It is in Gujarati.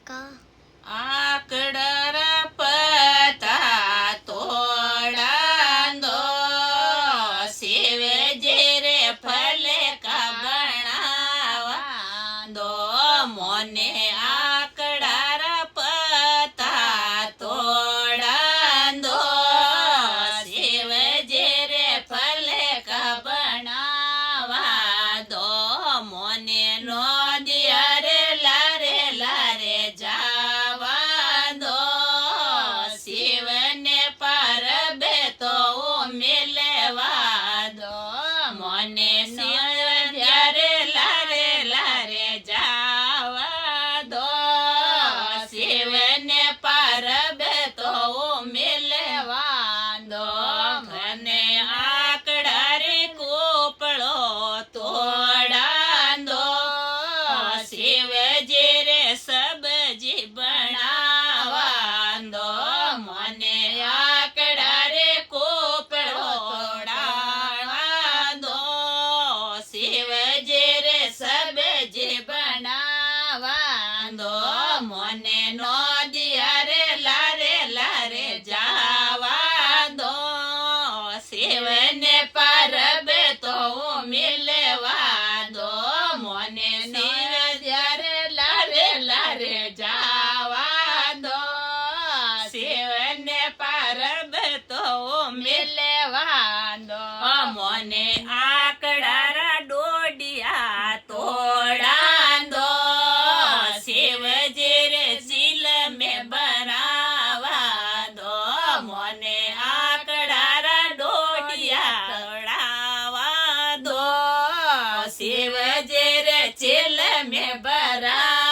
का આકડર પતા તોડા દો શિવજી રે ફલે કા બનાવા દો મોને આકડાર પતા તોડા દો શિવજી રે ફલે કા બનાવા દો મોને નો દિયા રે લારે લારે જાવા દો શિવને પારબે તો મિલવા દો મને શિવ જ્યારે લારે લારે જાવા દો શિવને પારબે તો મિલવા દો મને આકડા રે કોપળો તોડા દો શિવજી રે સબજી બનાવા દો મને આકડા રે કોપળો તોડાવા દો શિવજી રે સબજી બનાવા દો મને નો